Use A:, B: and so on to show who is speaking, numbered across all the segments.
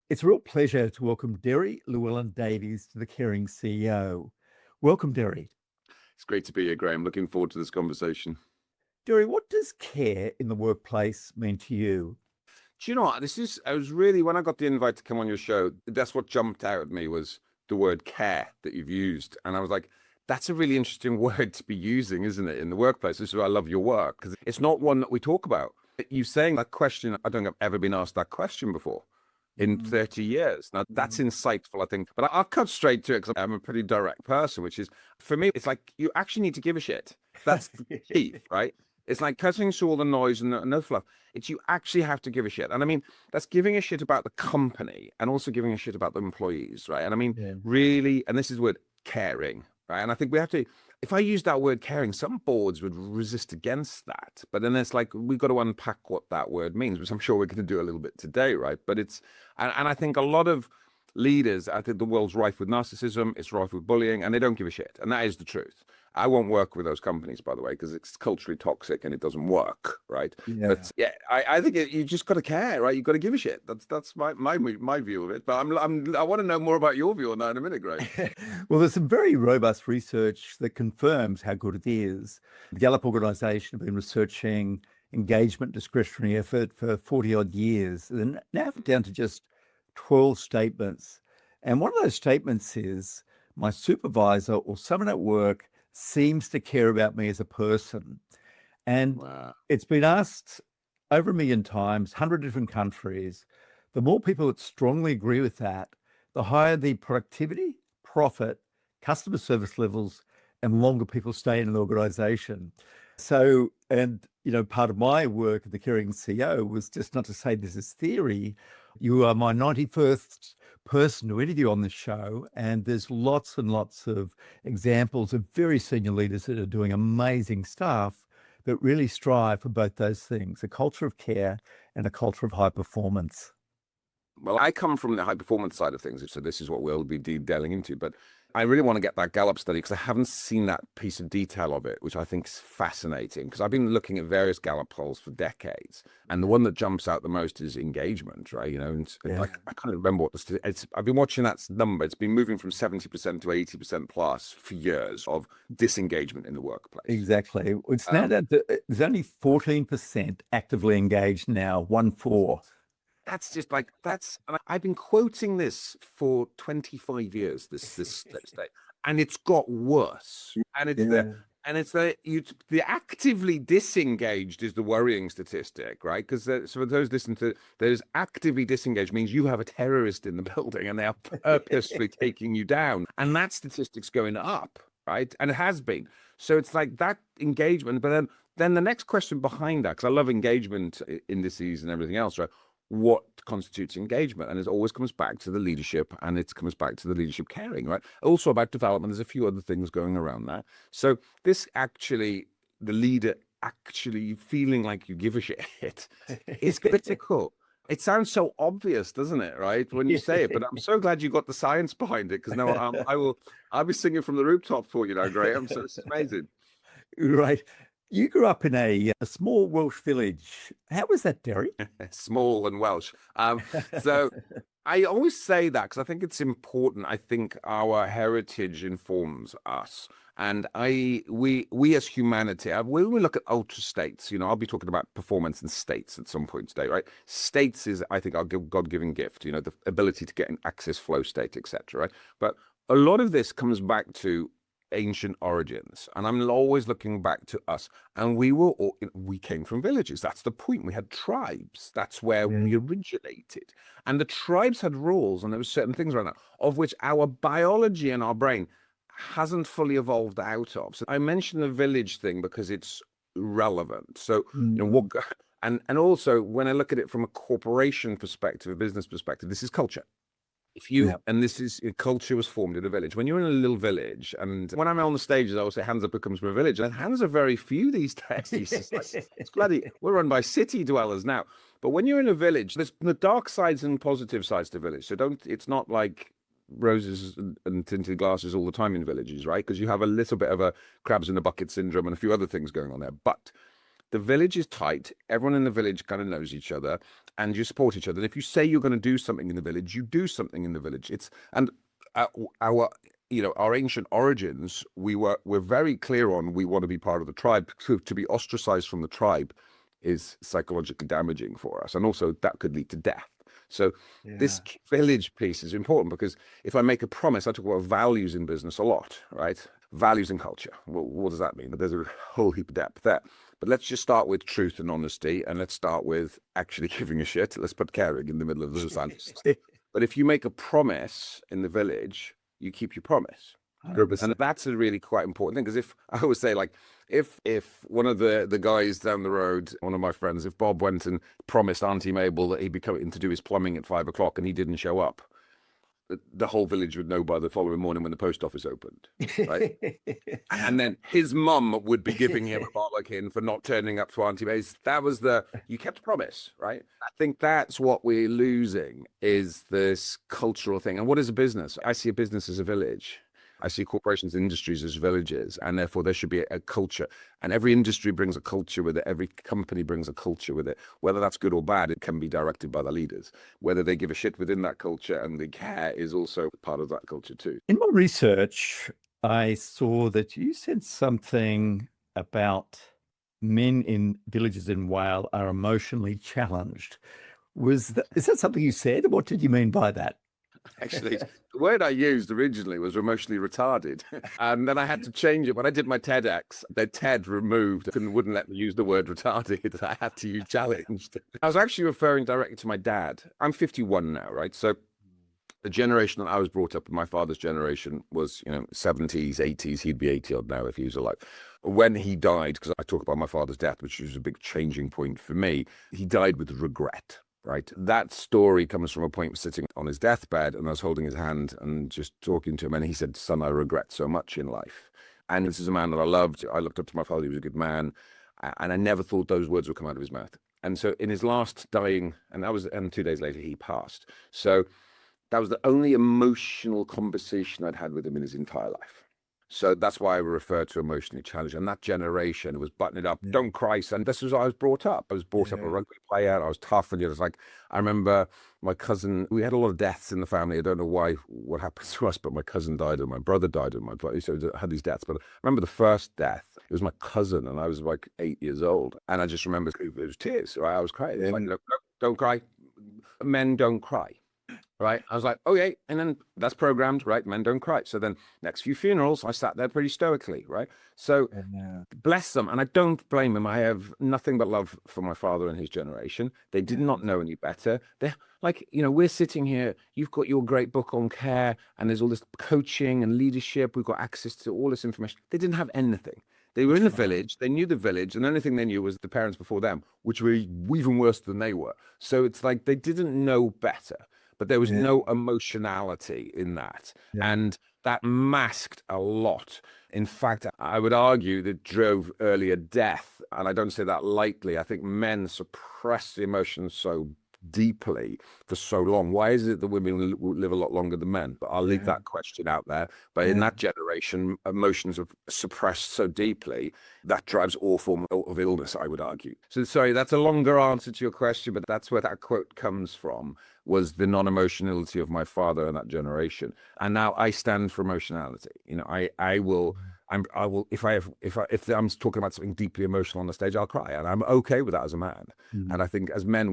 A: It's a real pleasure to welcome Deri Llewellyn-Davies to the Caring CEO. Welcome, Deri.
B: It's great to be here, Graham. Looking forward to this conversation.
A: Deri, what does care in the workplace mean to you?
B: Do you know what? When I got the invite to come on your show, that's what jumped out at me was the word care that you've used. And I was like, that's a really interesting word to be using, isn't it, in the workplace? This is why I love your work, because it's not one that we talk about. You saying that question, I don't think I've ever been asked that question before in 30 years. Now, that's insightful, I think. But I'll cut straight to it because I'm a pretty direct person, which is, for me, it's like you actually need to give a shit. That's the key, right? It's like cutting through all the noise and no fluff. It's you actually have to give a shit. And I mean, that's giving a shit about the company and also giving a shit about the employees, right? And I mean, really, and this is the word caring, right? And I think we have to, if I use that word caring, some boards would resist against that. But then it's like, we've got to unpack what that word means, which I'm sure we're going to do a little bit today, right? But and I think a lot of leaders, I think the world's rife with narcissism, it's rife with bullying, and they don't give a shit. And that is the truth. I won't work with those companies, by the way, because it's culturally toxic and it doesn't work, right?
A: Yeah.
B: But yeah, I think you just got to care, right? You got to give a shit. That's my view of it. But I want to know more about your view on that in a minute, Greg.
A: Well, there's some very robust research that confirms how good it is. The Gallup organization have been researching engagement discretionary effort for 40 odd years, and now down to just 12 statements. And one of those statements is, my supervisor or someone at work seems to care about me as a person. And
B: Wow.
A: it's been asked over 1 million times, 100 different countries. The more people that strongly agree with that, the higher the productivity, profit, customer service levels, and longer people stay in an organization. So, and part of my work at the Caring CEO was just not to say this is theory. You are my 91st person to interview on this show, and there's lots and lots of examples of very senior leaders that are doing amazing stuff that really strive for both those things, a culture of care and a culture of high performance.
B: Well, I come from the high performance side of things, so this is what we'll be delving into. But I really want to get that Gallup study because I haven't seen that piece of detail of it, which I think is fascinating. Because I've been looking at various Gallup polls for decades, and the one that jumps out the most is engagement, right? I can't remember what I've been watching that number. It's been moving from 70% to 80% plus for years of disengagement in the workplace.
A: Exactly. It's now down to, there's only 14% actively engaged now, 1-4.
B: That's just like and I've been quoting this for 25 years. This state, and it's got worse. And it's the actively disengaged is the worrying statistic, right? Because so for those listening to, there's actively disengaged means you have a terrorist in the building and they are purposely taking you down, and that statistic's going up, right? And it has been. So it's like that engagement, but then the next question behind that, because I love engagement indices and everything else, right? What constitutes engagement? And it always comes back to the leadership, and it comes back to the leadership caring, right? Also about development. There's a few other things going around that. So this actually, the leader actually feeling like you give a shit is critical. It sounds so obvious, doesn't it? Right? When you say it, but I'm so glad you got the science behind it, because now I'll be singing from the rooftop for you now, Graham. So it's amazing.
A: Right. You grew up in a small Welsh village. How was that, Deri?
B: Small and Welsh. So I always say that because I think it's important. I think our heritage informs us. And we as humanity, when we look at ultra states, I'll be talking about performance and states at some point today, right? States is, I think, our God-given gift, the ability to get an access flow state, etc. Right? But a lot of this comes back to ancient origins, and I'm always looking back to us, and we came from villages. That's the point. We had tribes. That's where we originated, and the tribes had rules, and there were certain things around that of which our biology and our brain hasn't fully evolved out of. So I mentioned the village thing because it's relevant. So and also when I look at it from a corporation perspective, a business perspective, this is culture. And this is, culture was formed in a village. When you're in a little village, and when I'm on the stages, I always say hands up who comes from a village, and hands are very few these days. It's bloody, we're run by city dwellers now. But when you're in a village, there's the dark sides and positive sides to village. So it's not like roses and tinted glasses all the time in villages, right? Because you have a little bit of a crabs in the bucket syndrome and a few other things going on there. But the village is tight. Everyone in the village kind of knows each other. and you support each other. And if you say you're going to do something in the village, you do something in the village. Our our ancient origins, we're very clear on, we want to be part of the tribe. To be ostracized from the tribe is psychologically damaging for us, and also that could lead to death. So this village piece is important, because if I make a promise, I talk about values in business a lot, right? Values and culture. Well, what does that mean? There's a whole heap of depth there. But let's just start with truth and honesty, and let's start with actually giving a shit. Let's put caring in the middle of those answers. But if you make a promise in the village, you keep your promise.
A: 100%.
B: And that's a really quite important thing, because if I always say, like, if one of the guys down the road, one of my friends, if Bob went and promised Auntie Mabel that he'd be coming in to do his plumbing at 5 o'clock and he didn't show up, the whole village would know by the following morning when the post office opened, right? And then his mum would be giving him a bollocking for not turning up to Auntie May's. That was you kept a promise, right? I think that's what we're losing, is this cultural thing. And what is a business? I see a business as a village. I see corporations and industries as villages, and therefore there should be a culture. And every industry brings a culture with it. Every company brings a culture with it. Whether that's good or bad, it can be directed by the leaders. Whether they give a shit within that culture and the care is also part of that culture too.
A: In my research, I saw that you said something about men in villages in Wales are emotionally challenged. Is that something you said? What did you mean by that?
B: Actually, the word I used originally was emotionally retarded. And then I had to change it. When I did my TEDx, the TED removed and wouldn't let me use the word retarded. I had to use challenged. I was actually referring directly to my dad. I'm 51 now, right? So the generation that I was brought up in, my father's generation, was, 70s, 80s. He'd be 80 odd now if he was alive. When he died, because I talk about my father's death, which was a big changing point for me, he died with regret. Right. That story comes from a point sitting on his deathbed, and I was holding his hand and just talking to him. And he said, "Son, I regret so much in life." And this is a man that I loved. I looked up to my father. He was a good man. And I never thought those words would come out of his mouth. And so in his last dying, and 2 days later, he passed. So that was the only emotional conversation I'd had with him in his entire life. So that's why I refer to emotionally challenged. And that generation was button it up, don't cry, son. This was how I was brought up. I was brought up a rugby player. I was tough. And it was like, I remember my cousin, we had a lot of deaths in the family. I don't know what happened to us, but my cousin died and my brother died and my brother, so I had these deaths. But I remember the first death, it was my cousin, and I was like 8 years old. And I just remember it was tears. Right? I was crying. It was like, no, don't cry. Men don't cry. Right. I was like, okay. And then that's programmed, right? Men don't cry. So then next few funerals, I sat there pretty stoically. Right. So bless them. And I don't blame them. I have nothing but love for my father and his generation. They did not know any better. They're like, we're sitting here. You've got your great book on care, and there's all this coaching and leadership. We've got access to all this information. They didn't have anything. They were in the village. They knew the village, and the only thing they knew was the parents before them, which were even worse than they were. So it's like they didn't know better. But there was no emotionality in that. And that masked a lot. In fact, I would argue that drove earlier death. And I don't say that lightly. I think men suppress the emotions so deeply for so long. Why is it that women live a lot longer than men? But I'll leave that question out there. But in that generation, emotions are suppressed so deeply that drives all form of illness, I would argue. So sorry, that's a longer answer to your question, but that's where that quote comes from, was the non-emotionality of my father and that generation. And now I stand for emotionality. I will if I'm talking about something deeply emotional on the stage, I'll cry, and I'm okay with that as a man. And I think as men,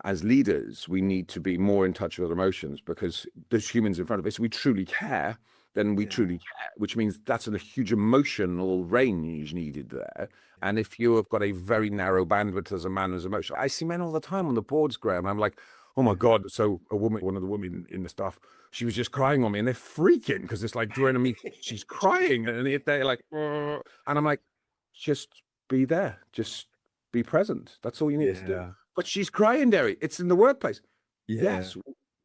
B: as leaders, we need to be more in touch with our emotions, because there's humans in front of us. We truly care, then we truly care, which means that's a huge emotional range needed there. And if you have got a very narrow bandwidth as a man as emotional, I see men all the time on the boards, Graham. I'm like, oh my God. So one of the women in the staff, she was just crying on me, and they're freaking, because it's like, during a meeting, she's crying, and they're like, and I'm like, just be there. Just be present. That's all you need to do. But she's crying, Deri. It's in the workplace. Yes.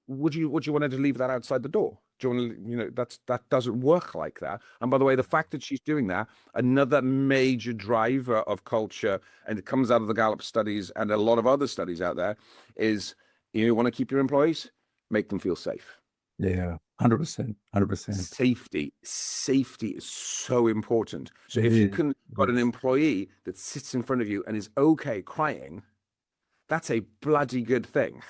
B: Would you want her to leave that outside the door? Do you want to, that doesn't work like that. And by the way, the fact that she's doing that, another major driver of culture, and it comes out of the Gallup studies and a lot of other studies out there, is you want to keep your employees, make them feel safe.
A: 100%.
B: Safety is so important. So if you can got an employee that sits in front of you and is okay crying, that's a bloody good thing.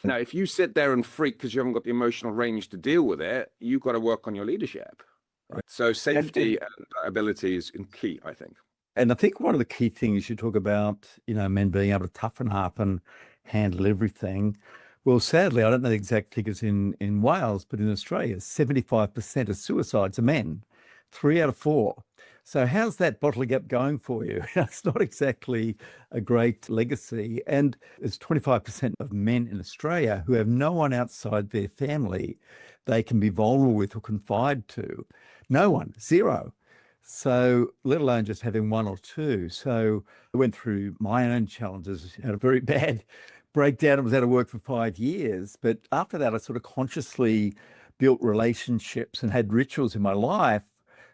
B: Now, if you sit there and freak because you haven't got the emotional range to deal with it, you've got to work on your leadership. Right? So safety and ability is key, I think.
A: And I think one of the key things you talk about, men being able to toughen up and handle everything. Well, sadly, I don't know the exact figures in Wales, but in Australia, 75% of suicides are men, 3 out of 4. So how's that bottle gap going for you? It's not exactly a great legacy. And there's 25% of men in Australia who have no one outside their family they can be vulnerable with or confide to. No one, zero. So let alone just having one or two. So I went through my own challenges, had a very bad breakdown. I was out of work for 5 years. But after that, I sort of consciously built relationships and had rituals in my life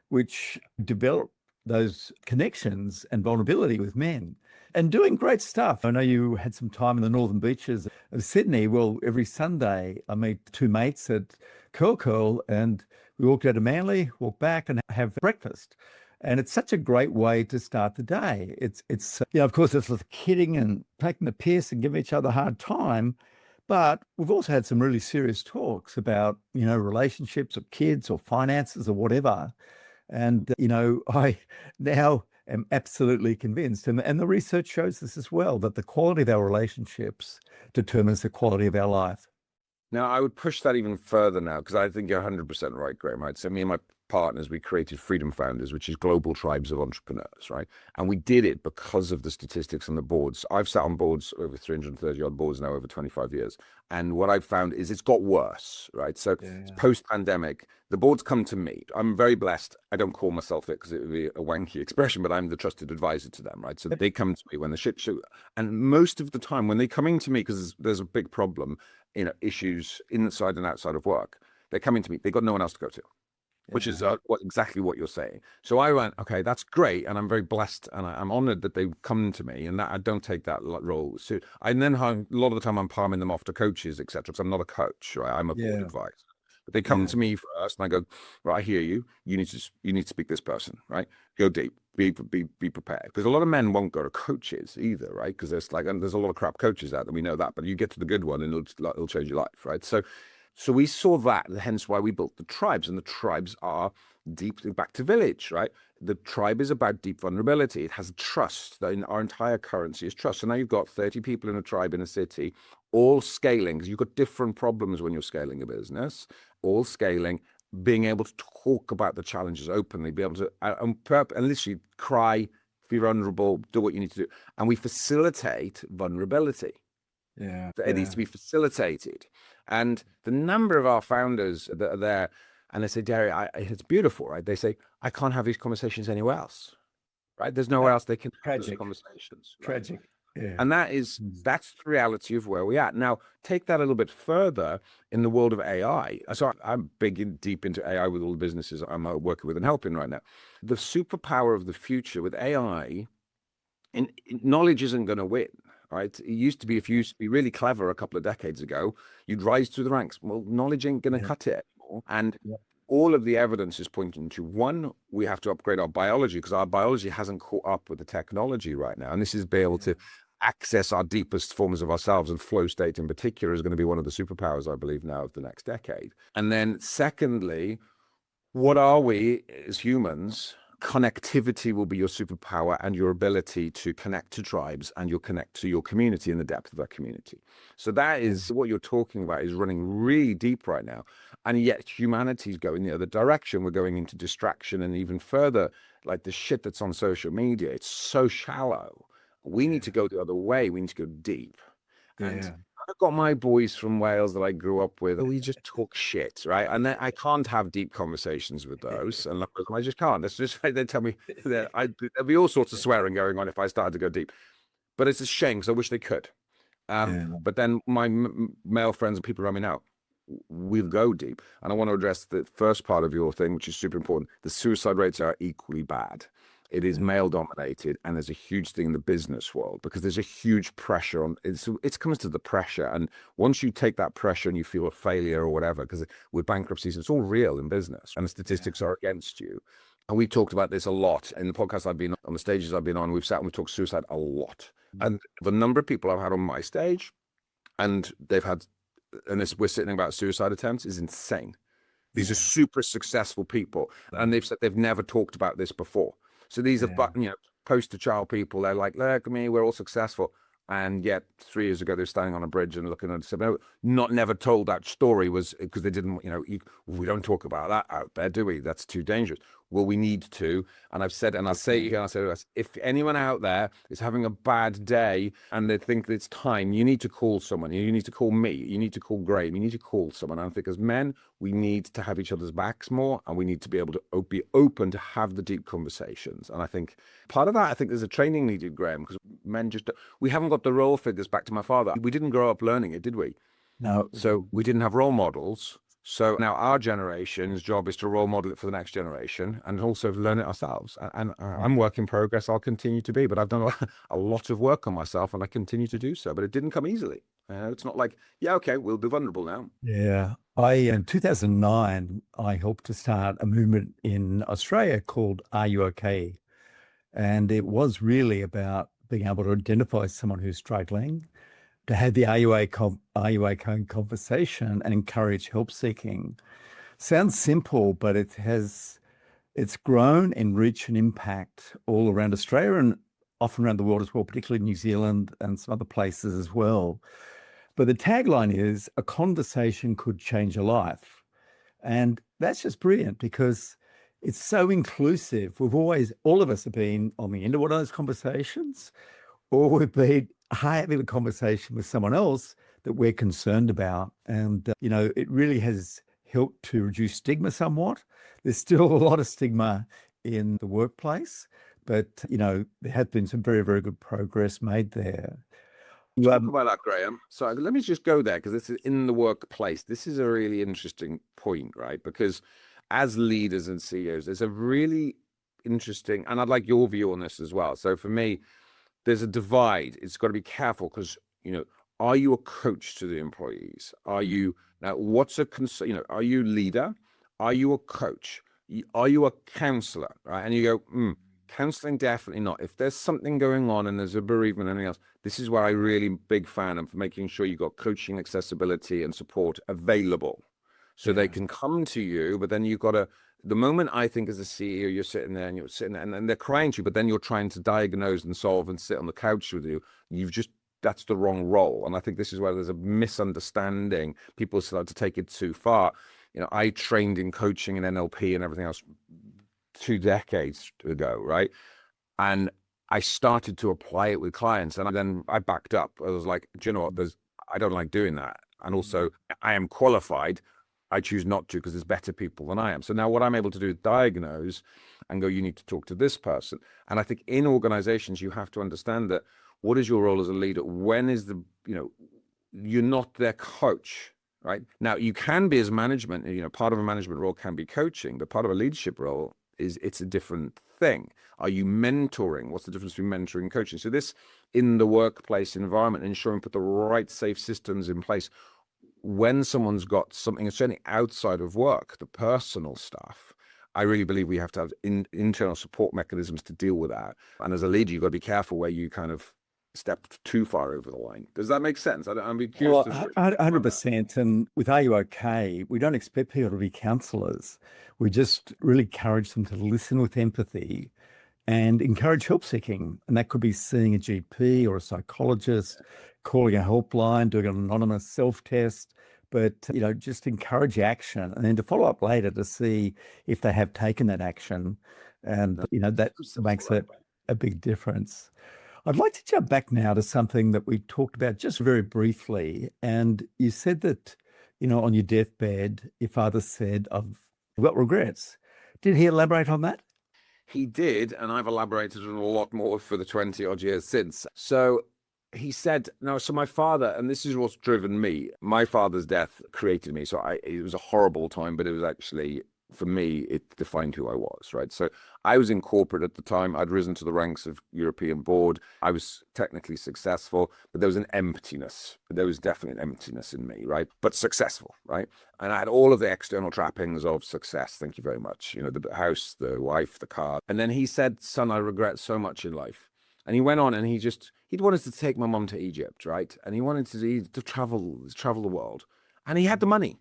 A: which developed those connections and vulnerability with men and doing great stuff. I know you had some time in the northern beaches of Sydney. Well, every Sunday I meet two mates at Curl and we walk out to Manly, walk back and have breakfast. And it's such a great way to start the day. It's of course, it's with kidding and taking the piss and giving each other a hard time. But we've also had some really serious talks about, relationships or kids or finances or whatever. And, I now am absolutely convinced, and the research shows this as well, that the quality of our relationships determines the quality of our life.
B: Now, I would push that even further now, because I think you're 100% right, Graham, right? So me and my partners, we created Freedom Founders, which is global tribes of entrepreneurs, right? And we did it because of the statistics on the boards. I've sat on boards, over 330 odd boards now, over 25 years. And what I've found is it's got worse, right? So post-pandemic, the boards come to me. I'm very blessed. I don't call myself it because it would be a wanky expression, but I'm the trusted advisor to them, right? So they come to me when the shit show. And most of the time when they're coming to me, because there's a big problem, issues inside and outside of work, they're coming to me. They've got no one else to go to. Which is exactly what you're saying. So I went, okay, that's great. And I'm very blessed and I'm honored that they've come to me and that I don't take that role. So and then a lot of the time I'm palming them off to coaches, etc. Because I'm not a coach, right? I'm a board advisor. But they come to me first and I go, right, I hear you. You need to speak this person, right? Go deep, be prepared. Because a lot of men won't go to coaches either, right? Because there's a lot of crap coaches out there. We know that, but you get to the good one and it'll change your life, right? So we saw that, hence why we built the tribes, and the tribes are deeply back to village, right? The tribe is about deep vulnerability. It has trust. Our entire currency is trust. So now you've got 30 people in a tribe in a city, all scaling, because you've got different problems when you're scaling a business, all scaling, being able to talk about the challenges openly, be able to, and literally cry, be vulnerable, do what you need to do. And we facilitate vulnerability. It needs to be facilitated. And the number of our founders that are there, and they say, Deri, it's beautiful, right? They say, I can't have these conversations anywhere else, right? There's nowhere else they can have these conversations. Right?
A: Tragic. Yeah.
B: And that's the reality of where we're at. Now, take that a little bit further in the world of AI. So I'm deep into AI with all the businesses I'm working with and helping right now. The superpower of the future with AI, knowledge isn't going to win. Right. It used to be, if you used to be really clever a couple of decades ago, you'd rise through the ranks. Well, knowledge ain't going to cut it anymore. And all of the evidence is pointing to, one, we have to upgrade our biology because our biology hasn't caught up with the technology right now. And this is be able to access our deepest forms of ourselves, and flow state in particular is going to be one of the superpowers, I believe, now of the next decade. And then secondly, what are we as humans? Connectivity will be your superpower, and your ability to connect to tribes, and you'll connect to your community and the depth of that community. So that is what you're talking about, is running really deep right now. And yet humanity's going the other direction. We're going into distraction and even further, like the shit that's on social media. It's so shallow. We need to go the other way. We need to go deep. And I've got my boys from Wales that I grew up with. We just talk shit, right? And then I can't have deep conversations with those. And I just can't. That's just, they tell me that there'll be all sorts of swearing going on if I started to go deep. But it's a shame, because I wish they could. But then my male friends and people around me now, we'll go deep. And I want to address the first part of your thing, which is super important. The suicide rates are equally bad. It is male dominated, and there's a huge thing in the business world because there's a huge pressure on it comes to the pressure. And once you take that pressure and you feel a failure or whatever, because with bankruptcies, it's all real in business and the statistics are against you. And we've talked about this a lot in the podcast I've been on, the stages I've been on. We've sat and we've talked suicide a lot. And the number of people I've had on my stage and they've had, and this, we're sitting about suicide attempts is insane. These are super successful people. And they've said they've never talked about this before. So these are, poster child people. They're like, look at me, we're all successful. And yet 3 years ago, they're standing on a bridge and looking at it. Not never told that story was because they didn't, we don't talk about that out there, do we? That's too dangerous. Well, we need to. And I've said, and I'll say it here, and I say, if anyone out there is having a bad day and they think it's time, you need to call someone. You need to call me. You need to call Graham. You need to call someone. And I think as men, we need to have each other's backs more, and we need to be able to be open to have the deep conversations. And I think part of that, I think there's a training needed, Graham, because men just, we haven't got the role figures. Back to my father. We didn't grow up learning it, did we?
A: No.
B: So we didn't have role models. So now our generation's job is to role model it for the next generation and also learn it ourselves. And I'm work in progress. I'll continue to be, but I've done a lot of work on myself and I continue to do so, but it didn't come easily. It's not like, okay, we'll be vulnerable now.
A: Yeah. In 2009, I helped to start a movement in Australia called Are You Okay? And it was really about being able to identify someone who's struggling, to have the Are You Okay conversation and encourage help seeking. Sounds simple, but it's grown in reach and impact all around Australia and often around the world as well, particularly New Zealand and some other places as well. But the tagline is, a conversation could change a life. And that's just brilliant because it's so inclusive. All of us have been on the end of one of those conversations, or we've been having a conversation with someone else that we're concerned about. And, it really has helped to reduce stigma somewhat. There's still a lot of stigma in the workplace, but, there has been some very, very good progress made there.
B: Talk about that, Graham. So let me just go there because this is in the workplace. This is a really interesting point, right? Because as leaders and CEOs, there's a really interesting, and I'd like your view on this as well. So for me, there's a divide. It's got to be careful because, are you a coach to the employees? Are you, now what's a, are you leader? Are you a coach? Are you a counselor? Right? And you go, counseling, definitely not. If there's something going on and there's a bereavement and anything else, this is where I really big fan of making sure you got coaching, accessibility and support available. So they can come to you, but then you've got to, the moment I think as a CEO, you're sitting there and they're crying to you, but then you're trying to diagnose and solve and sit on the couch with you. That's the wrong role. And I think this is where there's a misunderstanding. People start to take it too far. I trained in coaching and NLP and everything else 2 decades ago, right? And I started to apply it with clients and then I backed up. I was like, do you know what? I don't like doing that. And also I am qualified. I choose not to because there's better people than I am. So now what I'm able to do is diagnose and go, you need to talk to this person. And I think in organizations, you have to understand that what is your role as a leader? When is you're not their coach, right? Now you can be as management, part of a management role can be coaching, but part of a leadership role it's a different thing. Are you mentoring? What's the difference between mentoring and coaching? So this in the workplace environment, ensuring put the right safe systems in place when someone's got something, certainly outside of work, the personal stuff, I really believe we have to have internal support mechanisms to deal with that. And as a leader, you've got to be careful where you kind of step too far over the line. Does that make sense? I'm curious.
A: Well, 100%. And with Are You Okay? We don't expect people to be counselors. We just really encourage them to listen with empathy and encourage help seeking. And that could be seeing a GP or a psychologist, calling a helpline, doing an anonymous self-test, but, just encourage action and then to follow up later to see if they have taken that action. And, that makes a big difference. I'd like to jump back now to something that we talked about just very briefly. And you said that, on your deathbed, your father said, I've got regrets. Did he elaborate on that?
B: He did, and I've elaborated on a lot more for the 20 odd years since. So he said, no, so my father, and this is what's driven me, my father's death created me. So it was a horrible time, but it was actually for me, it defined who I was, right? So I was in corporate at the time. I'd risen to the ranks of European board. I was technically successful, but there was an emptiness. There was definitely an emptiness in me, right? But successful, right? And I had all of the external trappings of success. Thank you very much. You know, the house, the wife, the car. And then he said, son, I regret so much in life. And he went on and he'd wanted to take my mom to Egypt, right? And he wanted to travel the world. And he had the money,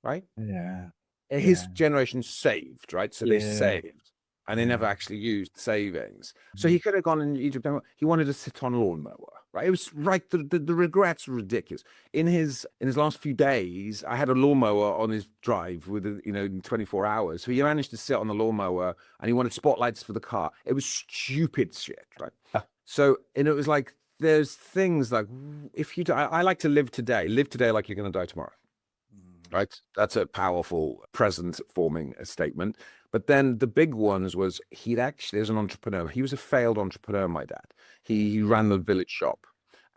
B: right?
A: Yeah.
B: His
A: Yeah.
B: generation saved, right? So they
A: Yeah.
B: saved and they never
A: Yeah.
B: actually used savings. So he could have gone in Egypt. He wanted to sit on a lawnmower, right? It was right. The regrets were ridiculous. In his last few days, I had a lawnmower on his drive with, in 24 hours. So he managed to sit on the lawnmower and he wanted spotlights for the car. It was stupid shit, right? So, and it was like, there's things like, if you, I like to live today like you're going to die tomorrow. Right. That's a powerful present forming a statement. But then the big ones was as an entrepreneur, he was a failed entrepreneur, my dad. He ran the village shop.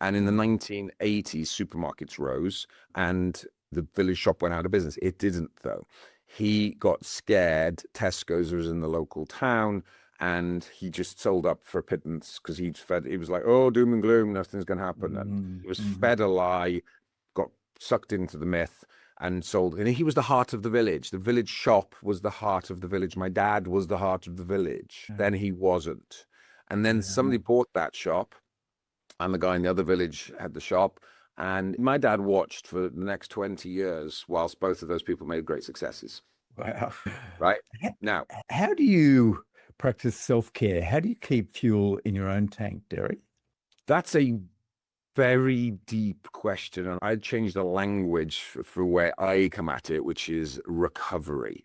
B: And in the 1980s, supermarkets rose and the village shop went out of business. It didn't, though. He got scared. Tesco's was in the local town and he just sold up for a pittance because he was like, oh, doom and gloom, nothing's going to happen. And he was fed a lie, got sucked into the myth and sold. And he was the heart of the village. The village shop was the heart of the village. My dad was the heart of the village. Then he wasn't. And then somebody bought that shop and the guy in the other village had the shop. And my dad watched for the next 20 years whilst both of those people made great successes.
A: Wow.
B: Right? Now,
A: how do you practice self-care? How do you keep fuel in your own tank, Deri?
B: that's a very deep question, and I'd change the language for where I come at it, which is recovery.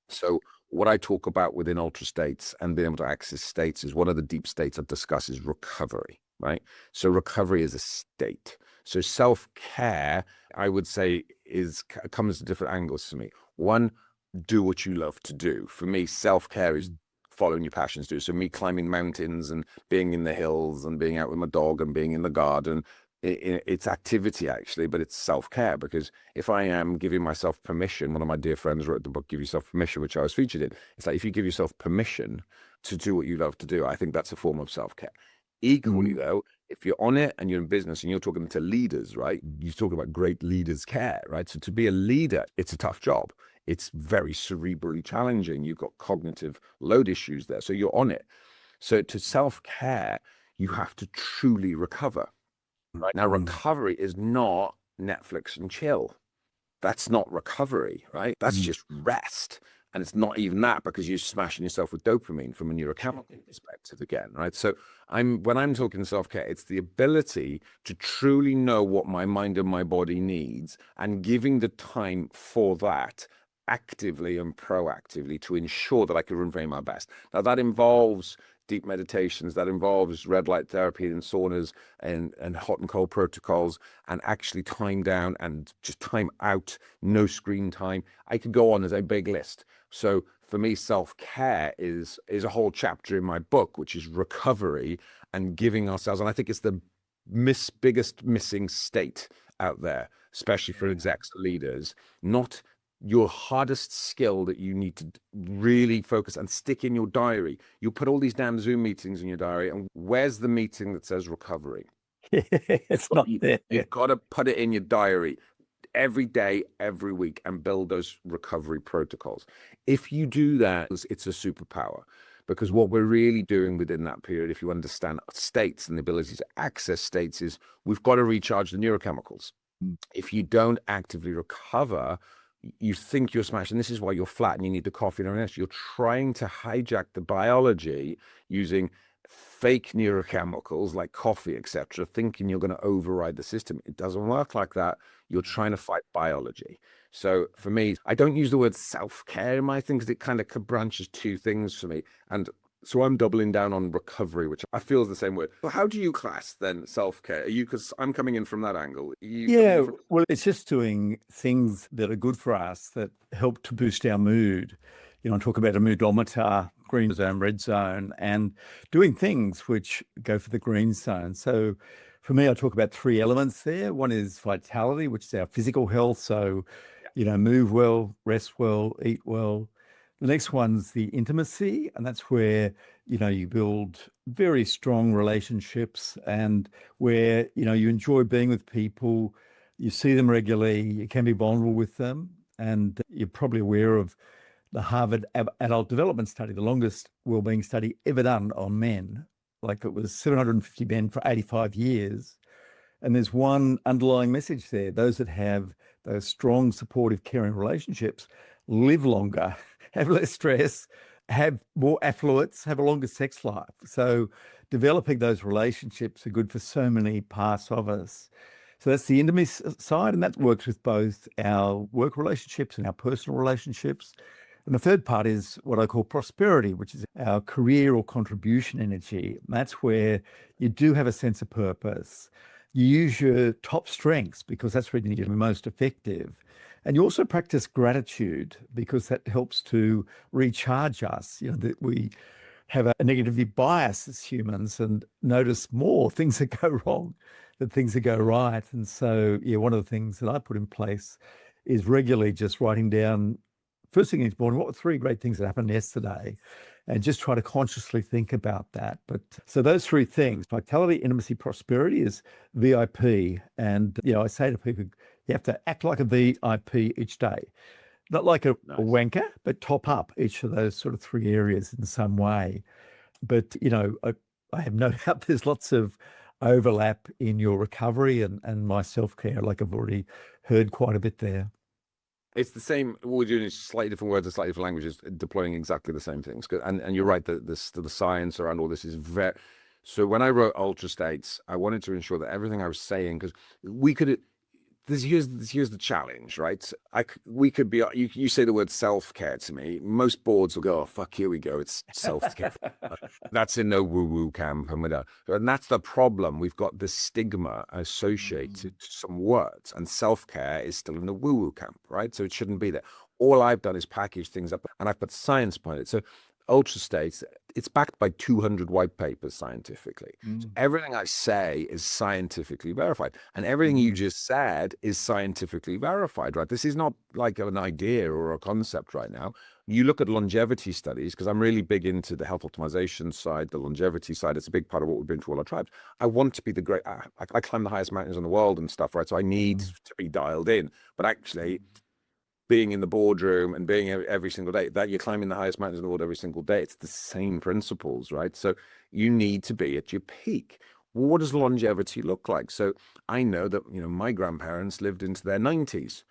B: So what I talk about within ultra states and being able to access states is one of the deep states I discuss is recovery, right? So recovery is a state. So self-care, I would say, comes to different angles for me. One, do what you love to do. For me, self-care is following your passions do. So me climbing mountains and being in the hills and being out with my dog and being in the garden, it's activity actually, but it's self-care, because if I am giving myself permission, one of my dear friends wrote the book, Give Yourself Permission, which I was featured in. It's like, if you give yourself permission to do what you love to do, I think that's a form of self-care. Equally though, if you're on it and you're in business and you're talking to leaders, right? You talk about great leaders care, right? So to be a leader, it's a tough job. It's very cerebrally challenging. You've got cognitive load issues there. So you're on it. So to self-care, you have to truly recover. Right? Now, recovery is not Netflix and chill. That's not recovery, right? That's just rest. And it's not even that, because you're smashing yourself with dopamine from a neurochemical perspective again, right? So when I'm talking self-care, it's the ability to truly know what my mind and my body needs and giving the time for that actively and proactively to ensure that I can remain my best. Now that involves deep meditations, that involves red light therapy and saunas and hot and cold protocols, and actually time down and just time out, no screen time. I could go on as a big list. So for me, self-care is a whole chapter in my book, which is recovery and giving ourselves. And I think it's the biggest missing state out there, especially for execs and leaders, not your hardest skill that you need to really focus and stick in your diary. You put all these damn Zoom meetings in your diary, and where's the meeting that says recovery?
A: It's not there.
B: You've got to put it in your diary every day, every week, and build those recovery protocols. If you do that, it's a superpower, because what we're really doing within that period, if you understand states and the ability to access states, is we've got to recharge the neurochemicals. If you don't actively recover, you think you're smashed, and this is why you're flat and you need the coffee and everything else. You're trying to hijack the biology using fake neurochemicals like coffee, etc., thinking you're going to override the system. It doesn't work like that. You're trying to fight biology. So for me, I don't use the word self-care in my thing, because it kind of branches two things for me. And so I'm doubling down on recovery, which I feel is the same word. Well, how do you class then self-care? Because I'm coming in from that angle.
A: Well, it's just doing things that are good for us, that help to boost our mood. I talk about a moodometer, green zone, red zone, and doing things which go for the green zone. So for me, I talk about three elements there. One is vitality, which is our physical health. So Move well, rest well, eat well. The next one's the intimacy, and that's where, you build very strong relationships and where, you enjoy being with people, you see them regularly, you can be vulnerable with them. And you're probably aware of the Harvard Adult Development Study, the longest well-being study ever done on men. Like it was 750 men for 85 years. And there's one underlying message there. Those that have those strong, supportive, caring relationships live longer, have less stress, have more affluence, have a longer sex life. So developing those relationships are good for so many parts of us. So that's the intimacy side, and that works with both our work relationships and our personal relationships. And the third part is what I call prosperity, which is our career or contribution energy. And that's where you do have a sense of purpose. You use your top strengths because that's where you're most effective. And you also practice gratitude because that helps to recharge us. That we have a negative bias as humans and notice more things that go wrong than things that go right. And so, one of the things that I put in place is regularly just writing down first thing in the morning, what were three great things that happened yesterday? And just try to consciously think about that. But so those three things, vitality, intimacy, prosperity is VIP. And, I say to people, you have to act like a VIP each day. Not like a wanker, but top up each of those sort of three areas in some way. But, I have no doubt there's lots of overlap in your recovery and my self-care, like I've already heard quite a bit there.
B: It's the same. What we're doing is slightly different words and slightly different languages, deploying exactly the same things. And you're right that the science around all this is very. So when I wrote Ultra States, I wanted to ensure that everything I was saying, because we could. Here's the challenge, right? We could be. You say the word self-care to me. Most boards will go, "Oh fuck, here we go. It's self-care." That's in no woo-woo camp and whatever. And that's the problem. We've got this stigma associated to some words, and self-care is still in the woo-woo camp, right? So it shouldn't be there. All I've done is package things up, and I've put science behind it. So Ultra States, it's backed by 200 white papers scientifically. So everything I say is scientifically verified, and everything you just said is scientifically verified, right? This is not like an idea or a concept right now. You look at longevity studies, because I'm really big into the health optimization side, the longevity side. It's a big part of what we've been to all our tribes. I want to be the great, I climb the highest mountains in the world and stuff, right? So I need to be dialed in, but actually being in the boardroom and being every single day, that you're climbing the highest mountains in the world every single day. It's the same principles, right? So you need to be at your peak. Well, what does longevity look like? So I know that, my grandparents lived into their 90s,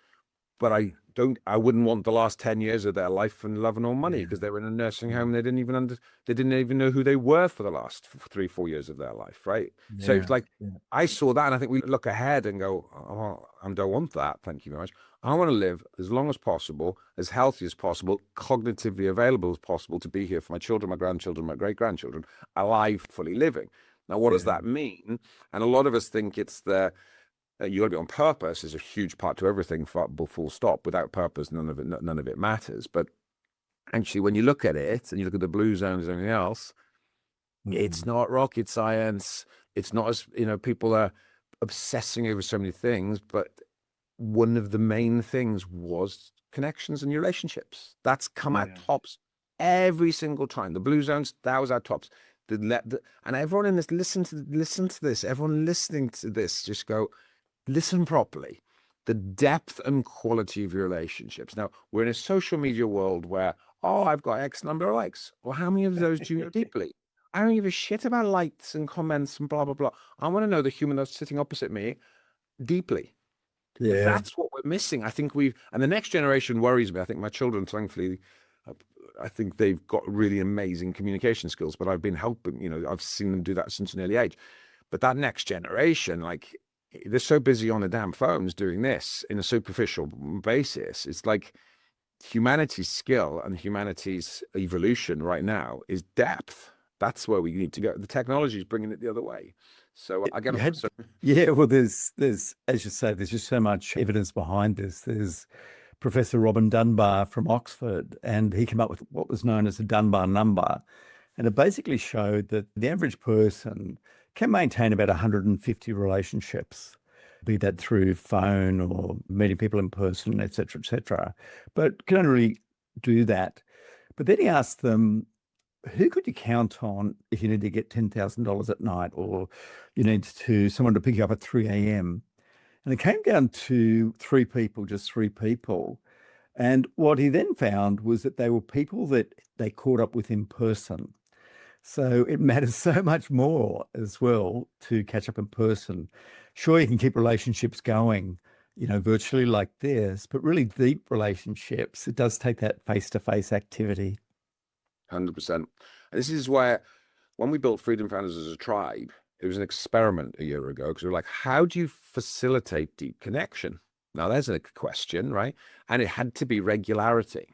B: but I wouldn't want the last 10 years of their life and love and all money, because they were in a nursing home. They didn't even know who they were for the last 3-4 years of their life. Right. Yeah. So it's like, I saw that, and I think we look ahead and go, "Oh, I don't want that. Thank you very much. I want to live as long as possible, as healthy as possible, cognitively available as possible to be here for my children, my grandchildren, my great-grandchildren, alive, fully living." Now, what does that mean? And a lot of us think it's you got to be on purpose is a huge part to everything. Full stop. Without purpose, none of it matters. But actually, when you look at it and you look at the blue zones and everything else, it's not rocket science. It's not as people are obsessing over so many things, but one of the main things was connections and relationships. That's come out tops every single time. The blue zones, that was our tops. And everyone in this, listen to this. Everyone listening to this, just go, listen properly. The depth and quality of your relationships. Now, we're in a social media world where, I've got X number of likes. Well, how many of those do you know deeply? I don't give a shit about likes and comments and blah, blah, blah. I want to know the human that's sitting opposite me deeply. Yeah. That's what we're missing. I think and the next generation worries me. I think my children, thankfully, I think they've got really amazing communication skills, but I've been helping, I've seen them do that since an early age. But that next generation, they're so busy on the damn phones doing this in a superficial basis. It's like humanity's skill and humanity's evolution right now is depth. That's where we need to go. The technology is bringing it the other way. So I get
A: it. Well, there's, as you say, there's just so much evidence behind this. There's Professor Robin Dunbar from Oxford, and he came up with what was known as the Dunbar number. And it basically showed that the average person can maintain about 150 relationships. be that through phone or meeting people in person, et cetera, but can only really do that. But then he asked them, who could you count on if you need to get $10,000 at night, or you need someone to pick you up at 3 a.m.? And it came down to three people, just three people. And what he then found was that they were people that they caught up with in person. So it matters so much more as well to catch up in person. Sure, you can keep relationships going, virtually like this, but really deep relationships, it does take that face-to-face activity.
B: 100%. And this is where, when we built Freedom Founders as a tribe, it was an experiment a year ago, because we were like, how do you facilitate deep connection? Now, there's a question, right? And it had to be regularity.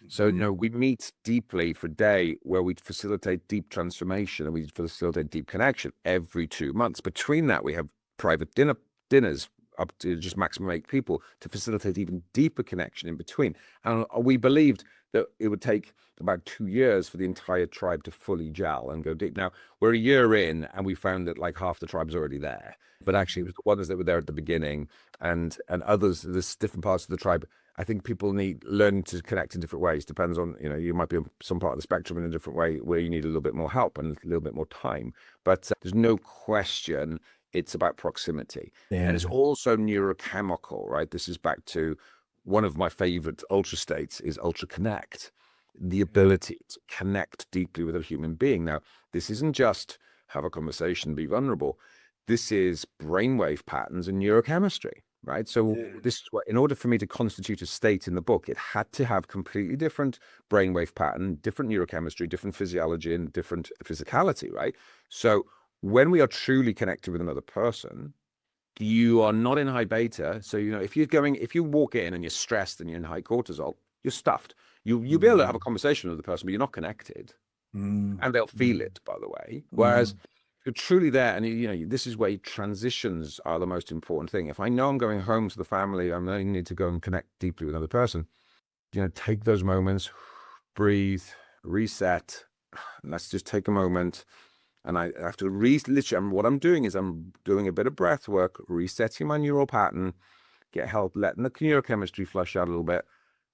B: So, we meet deeply for a day where we facilitate deep transformation and we facilitate deep connection every 2 months. Between that, we have private dinners up to just maximum 8 people to facilitate even deeper connection in between. And we believed that it would take about 2 years for the entire tribe to fully gel and go deep. Now, we're a year in and we found that like half the tribe's already there. But actually, it was the ones that were there at the beginning and others, there's different parts of the tribe. I think people learn to connect in different ways. Depends on, you might be on some part of the spectrum in a different way where you need a little bit more help and a little bit more time. But there's no question it's about proximity.
A: Yeah.
B: And it's also neurochemical, right? This is back to one of my favorite ultra states is ultra connect, the ability to connect deeply with a human being. Now, this isn't just have a conversation, be vulnerable. This is brainwave patterns and neurochemistry. Right. So this is what, in order for me to constitute a state in the book, it had to have completely different brainwave pattern, different neurochemistry, different physiology, and different physicality. Right. So when we are truly connected with another person, you are not in high beta. So, if you walk in and you're stressed and you're in high cortisol, you're stuffed. You'll be able to have a conversation with the person, but you're not connected. And they'll feel it, by the way. Whereas you're truly there, and this is where transitions are the most important thing. If I know I'm going home to the family, I need to go and connect deeply with another person. Take those moments, breathe, reset. Let's just take a moment, and I have to literally. What I'm doing is I'm doing a bit of breath work, resetting my neural pattern, get help, letting the neurochemistry flush out a little bit.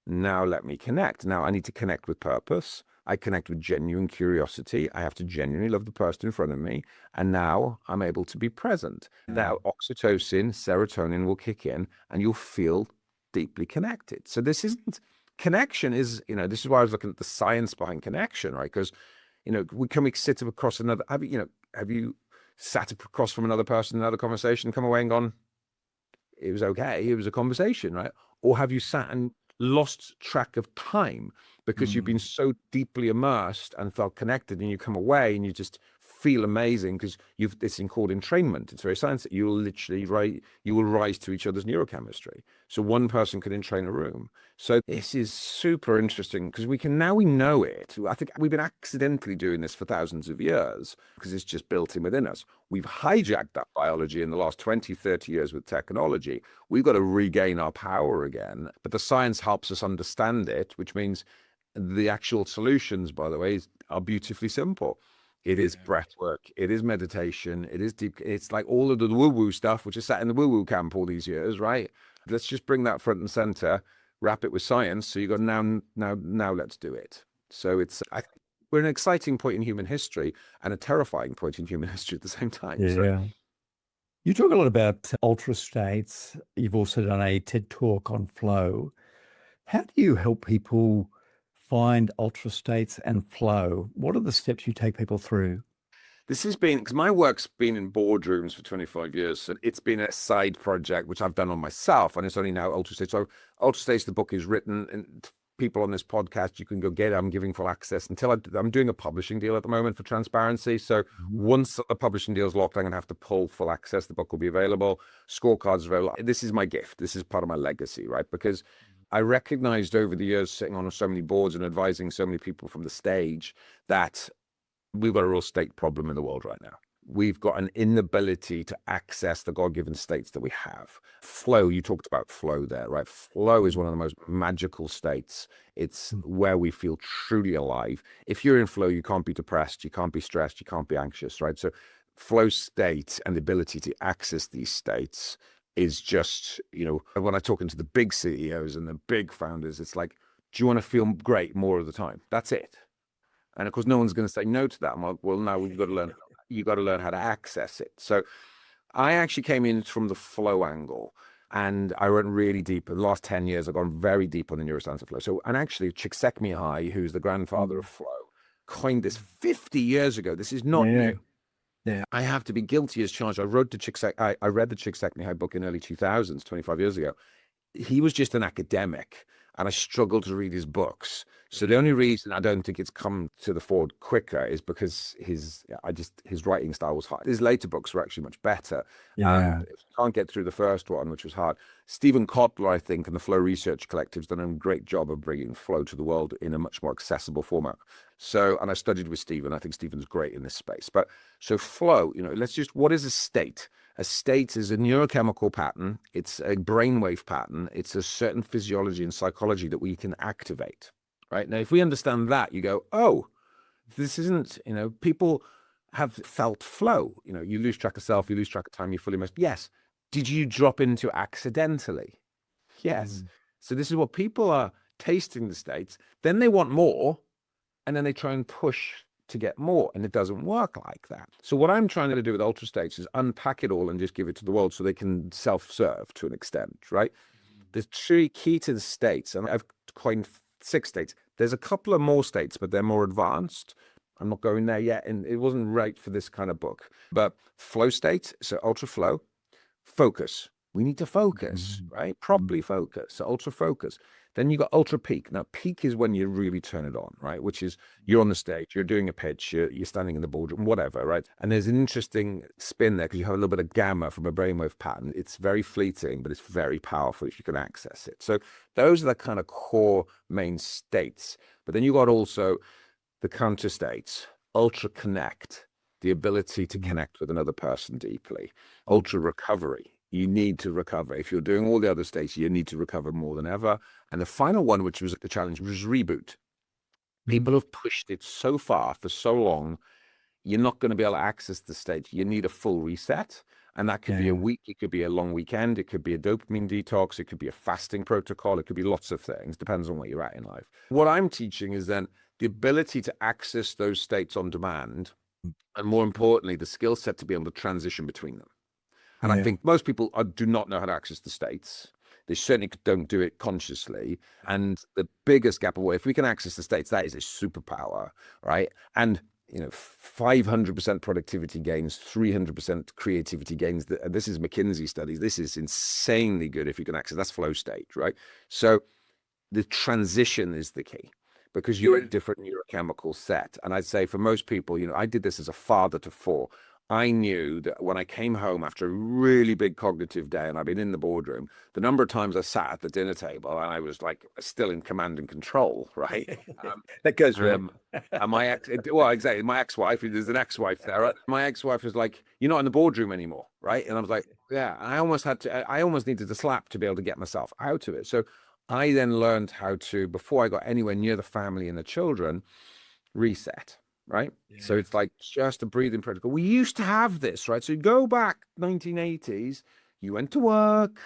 B: Now let me connect. Now I need to connect with purpose. I connect with genuine curiosity. I have to genuinely love the person in front of me. And now I'm able to be present. Now oxytocin, serotonin will kick in and you'll feel deeply connected. So this isn't connection is, this is why I was looking at the science behind connection, right? Because, can we sit across another, have you sat across from another person in another conversation, come away and gone, it was okay, it was a conversation, right? Or have you sat and lost track of time because you've been so deeply immersed and felt connected, and you come away and you just feel amazing because this thing called entrainment. It's very science. You will rise to each other's neurochemistry. So one person can entrain a room. So this is super interesting because we know it. I think we've been accidentally doing this for thousands of years because it's just built in within us. We've hijacked that biology in the last 20, 30 years with technology. We've got to regain our power again. But the science helps us understand it, which means the actual solutions, by the way, are beautifully simple. It is breath work. It is meditation. It is deep. It's like all of the woo-woo stuff, which is sat in the woo-woo camp all these years, right? Let's just bring that front and center, wrap it with science. So you got now let's do it. So we're an exciting point in human history and a terrifying point in human history at the same time.
A: Yeah.
B: So.
A: You talk a lot about ultra states. You've also done a TED talk on flow. How do you help people find ultra states and flow? What are the steps you take people through?
B: This has been, because my work's been in boardrooms for 25 years, so it's been a side project, which I've done on myself, and it's only now Ultra States. So Ultra States, the book is written, and people on this podcast, you can go get it. I'm giving full access until I'm doing a publishing deal at the moment for transparency. So once the publishing deal is locked, I'm going to have to pull full access. The book will be available. Scorecards are available. This is my gift. This is part of my legacy, right? Because I recognized over the years sitting on so many boards and advising so many people from the stage that we've got a real state problem in the world right now. We've got an inability to access the God-given states that we have. Flow, you talked about flow there, right? Flow is one of the most magical states. It's where we feel truly alive. If you're in flow, you can't be depressed, you can't be stressed, you can't be anxious, right? So flow state and the ability to access these states is just, when I talk into the big CEOs and the big founders, it's like, do you want to feel great more of the time? That's it. And of course, no one's going to say no to that. Well, now you've got to learn. You got to learn how to access it. So I actually came in from the flow angle, and I went really deep. In the last 10 years, I've gone very deep on the neuroscience of flow. So, and actually, Csikszentmihalyi, who's the grandfather of flow, coined this 50 years ago. This is not new.
A: Yeah.
B: I have to be guilty as charged. I read the Csikszentmihalyi book in early 2000s, 25 years ago. He was just an academic, and I struggled to read his books. So the only reason I don't think it's come to the fore quicker is because his writing style was hard. His later books were actually much better.
A: Yeah.
B: Can't get through the first one, which was hard. Stephen Kotler, I think, and the Flow Research Collective has done a great job of bringing flow to the world in a much more accessible format. So, and I studied with Stephen. I think Stephen's great in this space. But so flow, what is a state? A state is a neurochemical pattern. It's a brainwave pattern. It's a certain physiology and psychology that we can activate, right? Now, if we understand that, you go, oh, this isn't, people have felt flow. You lose track of self, you lose track of time, you fully immersed. Yes. Did you drop into accidentally? Yes. So this is what people are tasting the states. Then they want more, and then they try and push to get more, and it doesn't work like that. So what I'm trying to do with Ultra States is unpack it all and just give it to the world so they can self-serve to an extent, right? The three key to the states, and I've coined 6 states. There's a couple of more states, but they're more advanced. I'm not going there yet, and it wasn't right for this kind of book. But flow state, so ultra flow, focus. We need to focus, right? Properly focus, so ultra focus. Then you got ultra peak. Now, peak is when you really turn it on, right? Which is you're on the stage, you're doing a pitch, you're standing in the boardroom, whatever, right? And there's an interesting spin there because you have a little bit of gamma from a brainwave pattern. It's very fleeting, but it's very powerful if you can access it. So those are the kind of core main states. But then you got also the counter states, ultra connect, the ability to connect with another person deeply, ultra recovery. You need to recover. If you're doing all the other states, you need to recover more than ever. And the final one, which was the challenge, was reboot. People have pushed it so far for so long, you're not going to be able to access the state. You need a full reset. And that could be a week, it could be a long weekend, it could be a dopamine detox, it could be a fasting protocol, it could be lots of things, depends on where you're at in life. What I'm teaching is then the ability to access those states on demand, and more importantly, the skill set to be able to transition between them. And I think most people do not know how to access the states. They certainly don't do it consciously. And the biggest gap away, if we can access the states, that is a superpower, right? And 500% productivity gains, 300% creativity gains. This is McKinsey studies. This is insanely good if you can access. That's flow state, right? So the transition is the key, because you're in a different neurochemical set. And I'd say for most people, I did this as a father to 4. I knew that when I came home after a really big cognitive day and I've been in the boardroom, the number of times I sat at the dinner table and I was like still in command and control, right?
A: That goes right.
B: And exactly. My ex-wife, there's an ex-wife there. Right? My ex-wife was like, "You're not in the boardroom anymore," right? And I was like, "Yeah." I almost needed to slap to be able to get myself out of it. So I then learned how to, before I got anywhere near the family and the children, reset. Right. So it's like just a breathing protocol. We used to have this, right? So you go back 1980s, you went to work,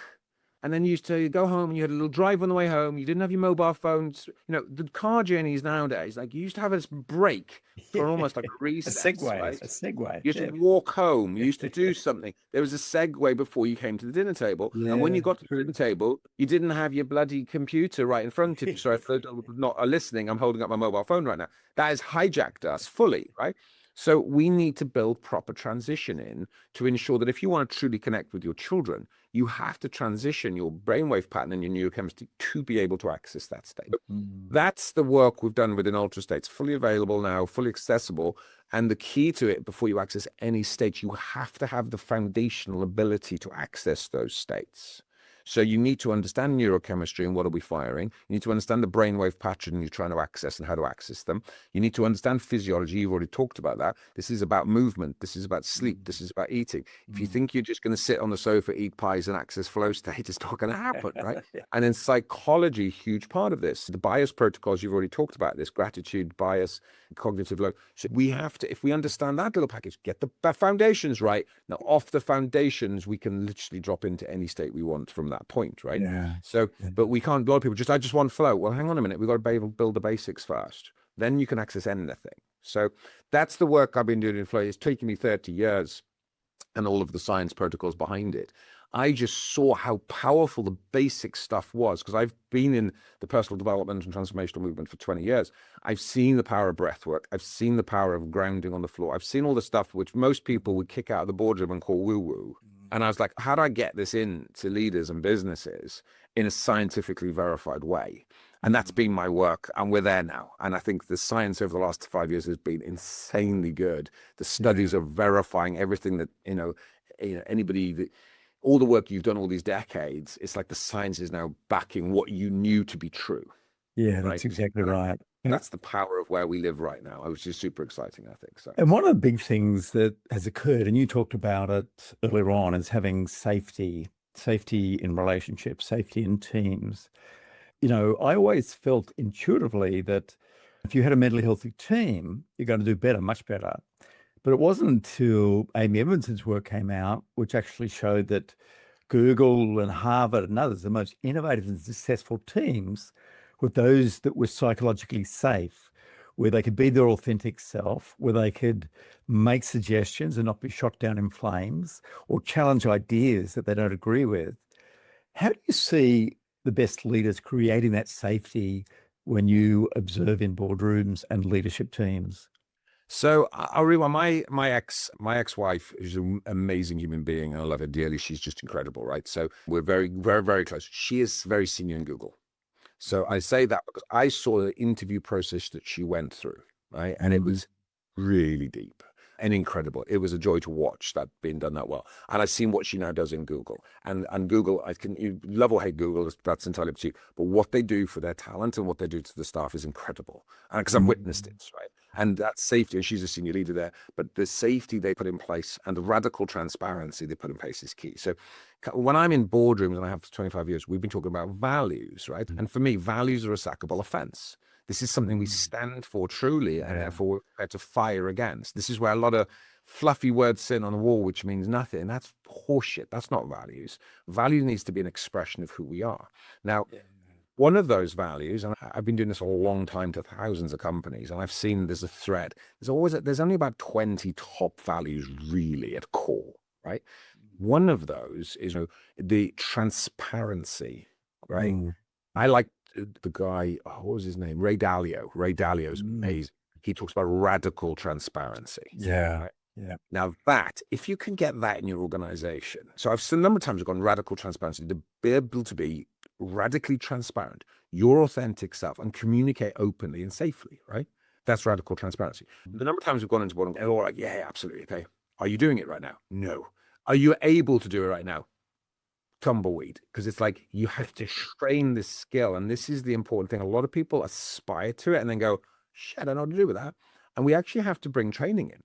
B: and then you used to go home and you had a little drive on the way home. You didn't have your mobile phones. The car journeys nowadays, like you used to have this break for almost like a reset.
A: A segue.
B: Right?
A: A segue.
B: You used to walk home. You used to do something. There was a segue before you came to the dinner table. And when you got to the dinner table, you didn't have your bloody computer right in front of you. Sorry, for those not listening, I'm holding up my mobile phone right now. That has hijacked us fully, right? So we need to build proper transition in to ensure that if you want to truly connect with your children, you have to transition your brainwave pattern and your neurochemistry to be able to access that state. That's the work we've done within Ultra States, fully available now, fully accessible. And the key to it, before you access any state, you have to have the foundational ability to access those states. So you need to understand neurochemistry and what are we firing. You need to understand the brainwave pattern you're trying to access and how to access them. You need to understand physiology. You've already talked about that. This is about movement. This is about sleep. This is about eating. If you think you're just going to sit on the sofa, eat pies, and access flow state, it's not going to happen, right? And then psychology, huge part of this. The bias protocols, you've already talked about this, gratitude, bias, cognitive load. So we have to, if we understand that little package, get the foundations right. Now, off the foundations, we can literally drop into any state we want from that point, right?
A: Yeah.
B: So, but we can't, a lot of people just, I just want flow. Well, hang on a minute. We've got to be able to build the basics first. Then you can access anything. So that's the work I've been doing in flow. It's taken me 30 years and all of the science protocols behind it. I just saw how powerful the basic stuff was, because I've been in the personal development and transformational movement for 20 years. I've seen the power of breath work. I've seen the power of grounding on the floor. I've seen all the stuff which most people would kick out of the boardroom and call woo-woo. And I was like, how do I get this in to leaders and businesses in a scientifically verified way? And that's been my work, and we're there now. And I think the science over the last 5 years has been insanely good. The studies are verifying everything that, anybody that, all the work you've done all these decades, it's like the science is now backing what you knew to be true.
A: Yeah, that's
B: right?
A: exactly right.
B: That's the power of where we live right now, which is super exciting, I think. So,
A: And one of the big things that has occurred, and you talked about it earlier on, is having safety in relationships, safety in teams. I always felt intuitively that if you had a mentally healthy team, you're going to do better, much better. But it wasn't until Amy Edmondson's work came out, which actually showed that Google and Harvard and others, the most innovative and successful teams, were those that were psychologically safe, where they could be their authentic self, where they could make suggestions and not be shot down in flames, or challenge ideas that they don't agree with. How do you see the best leaders creating that safety when you observe in boardrooms and leadership teams?
B: So I'll rewind. My ex-wife is an amazing human being. I love her dearly. She's just incredible, right? So we're very, very, very close. She is very senior in Google. So I say that because I saw the interview process that she went through, right? And it was really deep and incredible. It was a joy to watch that being done that well. And I've seen what she now does in Google. And Google, you love or hate Google, that's entirely up to you. But what they do for their talent and what they do to the staff is incredible. And because I've witnessed it, right? And that safety, and she's a senior leader there, but the safety they put in place and the radical transparency they put in place is key. So when I'm in boardrooms, and I have for 25 years, we've been talking about values, right? And for me, values are a sackable offense. This is something we stand for truly, and therefore we're prepared to fire against. This is where a lot of fluffy words sit on the wall, which means nothing. That's horseshit. That's not values. Value needs to be an expression of who we are. Now, one of those values, and I've been doing this a long time to thousands of companies, and I've seen there's a thread. There's only about 20 top values really at core, right? One of those is the transparency, right? I like the guy, what was his name? Ray Dalio. Ray Dalio's amazing. He talks about radical transparency.
A: Yeah.
B: Right?
A: Yeah.
B: Now that, if you can get that in your organization, so I've seen a number of times I've gone radical transparency, to be able to be radically transparent, your authentic self, and communicate openly and safely, right? That's radical transparency. The number of times we've gone into boardroom, and we're all like, yeah, absolutely. Okay. Are you doing it right now? No. Are you able to do it right now? Tumbleweed. Because it's like, you have to train this skill. And this is the important thing. A lot of people aspire to it and then go, shit, I don't know what to do with that. And we actually have to bring training in.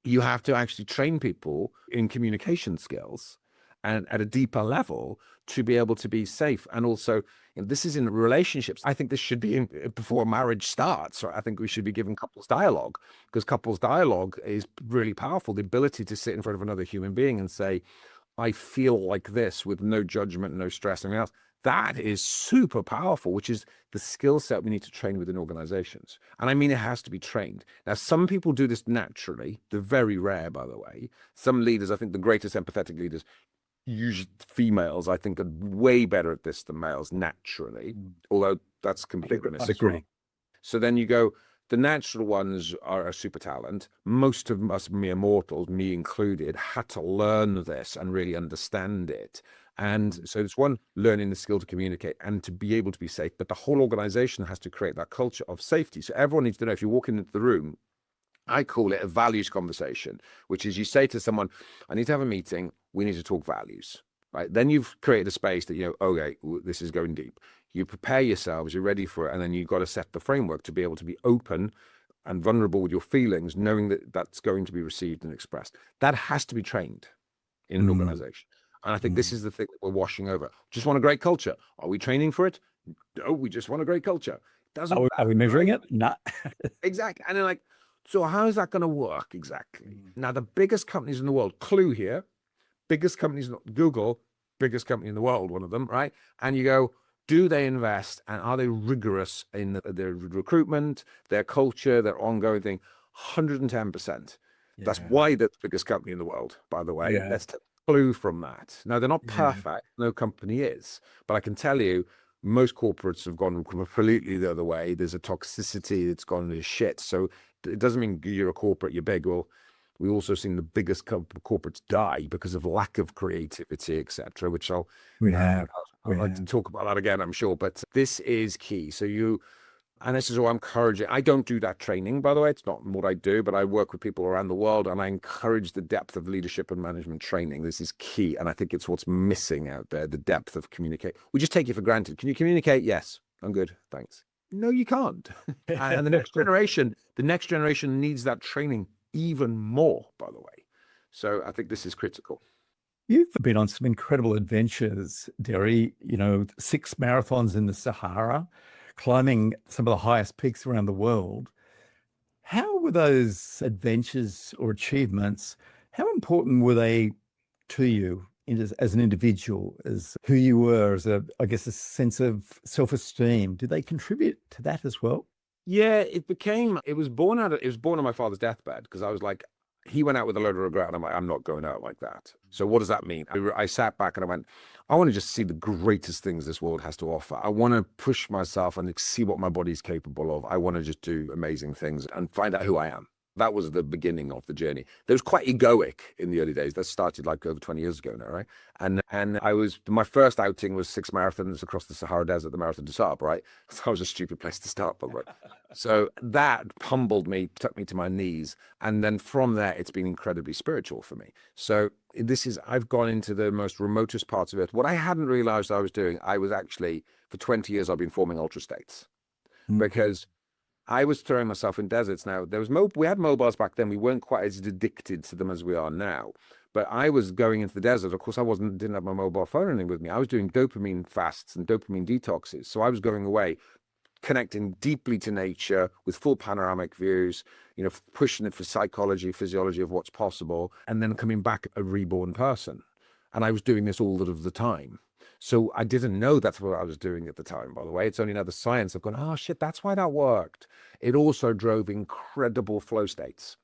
B: You have to actually train people in communication skills and at a deeper level to be able to be safe. And also, this is in relationships. I think this should be before marriage starts. Right? I think we should be giving couples dialogue, because couples dialogue is really powerful. The ability to sit in front of another human being and say, I feel like this, with no judgment, no stress, anything else. That is super powerful, which is the skill set we need to train within organizations. And I mean, it has to be trained. Now, some people do this naturally. They're very rare, by the way. Some leaders, I think the greatest empathetic leaders, usually females, I think, are way better at this than males naturally, although that's completely
A: Disagree.
B: So then you go, the natural ones are a super talent. Most of us mere mortals, me included, had to learn this and really understand it. And so it's one, learning the skill to communicate and to be able to be safe, but the whole organization has to create that culture of safety. So everyone needs to know, if you walk into the room, I call it a values conversation, which is you say to someone, I need to have a meeting. We need to talk values. right? Then you've created a space that, okay, this is going deep. You prepare yourselves, you're ready for it, and then you've got to set the framework to be able to be open and vulnerable with your feelings, knowing that that's going to be received and expressed. That has to be trained in an organization. And I think this is the thing that we're washing over. Just want a great culture. Are we training for it? No, we just want a great culture. Doesn't
A: Are we measuring it? No.
B: exactly. And they're like, so how is that going to work exactly? Now, the biggest companies in the world, Clue here, biggest companies, Google, biggest company in the world, one of them, right? And you go, do they invest and are they rigorous in their recruitment, their culture, their ongoing thing? 110%. That's why they're the biggest company in the world, by the way. Let's take a clue from that. Now, they're not perfect. No company is. But I can tell you, most corporates have gone completely the other way. There's a toxicity that's gone to shit. So it doesn't mean you're a corporate, you're big. Well, we also seen the biggest corporates die because of lack of creativity, etc., which I'll like to talk about that again, I'm sure. But this is key. So and this is what I'm encouraging. I don't do that training, by the way. It's not what I do, but I work with people around the world and I encourage the depth of leadership and management training. This is key. And I think it's what's missing out there, the depth of communicate. We just take it for granted. Can you communicate? Yes. I'm good. Thanks. No, you can't. And the next generation needs that training even more, by the way. So I think this is critical.
A: You've been on some incredible adventures, Deri, 6 marathons in the Sahara, climbing some of the highest peaks around the world. How were those adventures or achievements, how important were they to you as an individual, as who you were, as a sense of self-esteem? Did they contribute to that as well?
B: Yeah, it was born on my father's deathbed because I was like, he went out with a load of regret, and I'm like, I'm not going out like that. So what does that mean? I sat back and I went, I want to just see the greatest things this world has to offer. I want to push myself and see what my body's capable of. I want to just do amazing things and find out who I am. That was the beginning of the journey. That was quite egoic in the early days. That started like over 20 years ago now, right? And my first outing was 6 marathons across the Sahara Desert, the Marathon des Sables, right? So that was a stupid place to start, by the way. So that humbled me, took me to my knees. And then from there, it's been incredibly spiritual for me. So I've gone into the most remotest parts of it. What I hadn't realized I was doing, I was actually, for 20 years, I've been forming ultra states because I was throwing myself in deserts. Now we had mobiles back then. We weren't quite as addicted to them as we are now. But I was going into the desert. Of course, didn't have my mobile phone or anything with me. I was doing dopamine fasts and dopamine detoxes. So I was going away, connecting deeply to nature with full panoramic views, pushing it for psychology, physiology of what's possible, and then coming back a reborn person. And I was doing this all of the time. So I didn't know that's what I was doing at the time, by the way. It's only now the science I've gone, oh shit, that's why that worked. It also drove incredible flow states.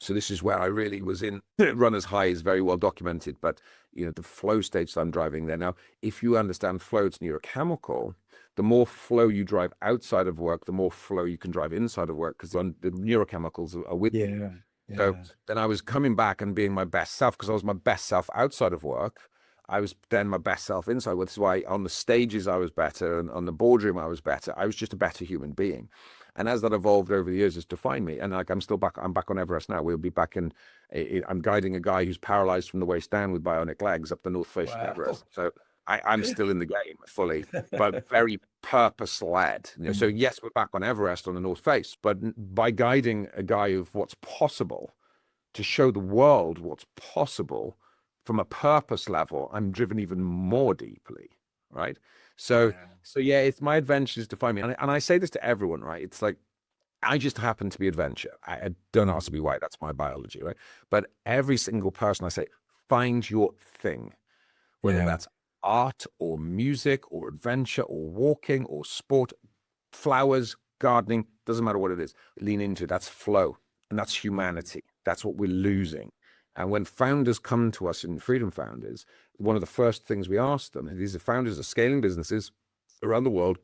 B: So this is where I really was in. Runner's high is very well documented, but the flow states I'm driving there. Now, if you understand flow, it's neurochemical. The more flow you drive outside of work, the more flow you can drive inside of work because the neurochemicals are with you. So then I was coming back and being my best self because I was my best self outside of work. I was then my best self inside. That's why on the stages I was better, and on the boardroom I was better. I was just a better human being. And as that evolved over the years, it's defined me. And like I'm back on Everest now. We'll be back I'm guiding a guy who's paralyzed from the waist down with bionic legs up the north face of Everest. So I'm still in the game fully, but very purpose-led. So yes, we're back on Everest on the north face, but by guiding a guy of what's possible to show the world what's possible, from a purpose level, I'm driven even more deeply, right? So it's my adventures define me. And I say this to everyone, right? It's like, I just happen to be adventure. I don't ask to be white. That's my biology, right? But every single person I say, find your thing, whether that's art or music or adventure or walking or sport, flowers, gardening, doesn't matter what it is. Lean into it. That's flow. And that's humanity. That's what we're losing. And when founders come to us in Freedom Founders, one of the first things we ask them, and these are founders of scaling businesses around the world,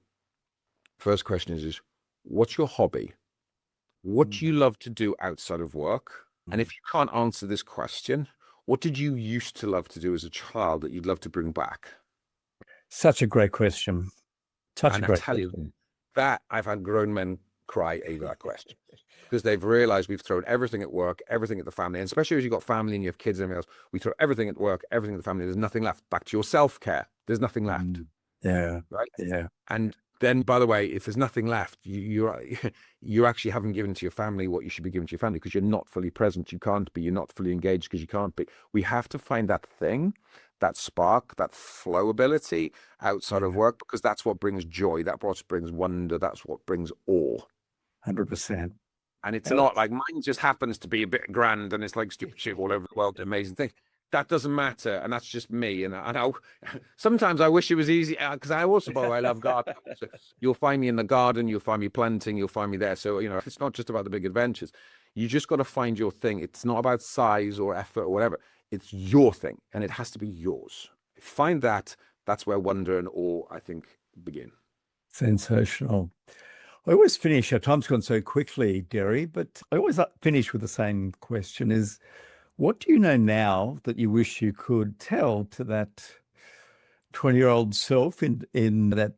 B: first question is what's your hobby? What do you love to do outside of work? And if you can't answer this question, what did you used to love to do as a child that you'd love to bring back?
A: Such a great question.
B: I tell you that I've had grown men cry over that question because they've realized we've thrown everything at work, everything at the family, and especially as you've got family and you have kids and everything else, we throw everything at work, everything at the family. There's nothing left. Back to your self-care. There's nothing left.
A: Yeah.
B: Right.
A: Yeah.
B: And then, by the way, if there's nothing left, you actually haven't given to your family what you should be giving to your family because you're not fully present. You can't be. You're not fully engaged because you can't be. We have to find that thing, that spark, that flow ability outside of work because that's what brings joy. That's what brings wonder. That's what brings awe.
A: 100%.
B: And it's not like mine just happens to be a bit grand and it's like stupid shit all over the world, amazing thing. That doesn't matter, and that's just me. And I know sometimes I wish it was easy because I also, by the way, I love gardening. So you'll find me in the garden, you'll find me planting, you'll find me there. So it's not just about the big adventures. You just got to find your thing. It's not about size or effort or whatever. It's your thing, and it has to be yours. Find that. That's where wonder and awe, I think, begin.
A: Sensational. I always finish, our time's gone so quickly, Deri, but I always finish with the same question is, what do you know now that you wish you could tell to that 20-year-old self in that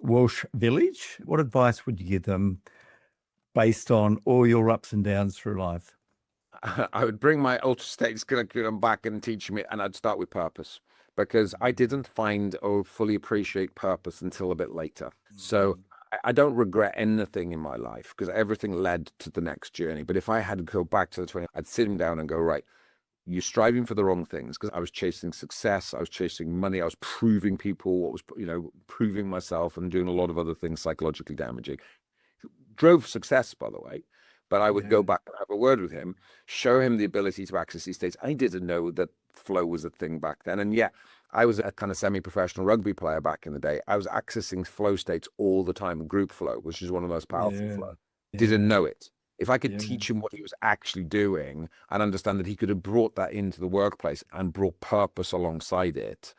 A: Welsh village? What advice would you give them based on all your ups and downs through life?
B: I would bring my ultra states curriculum back and teach me, and I'd start with purpose because I didn't find or fully appreciate purpose until a bit later. So I don't regret anything in my life because everything led to the next journey. But if I had to go back to the 20, I'd sit him down and go, right, you're striving for the wrong things because I was chasing success. I was chasing money. I was proving people what was, proving myself and doing a lot of other things psychologically damaging. Drove success, by the way. But I would go back and have a word with him, show him the ability to access these states. I didn't know that flow was a thing back then. And I was a kind of semi-professional rugby player back in the day. I was accessing flow states all the time, group flow, which is one of the most powerful flow. Didn't know it. If I could teach him what he was actually doing and understand that he could have brought that into the workplace and brought purpose alongside it,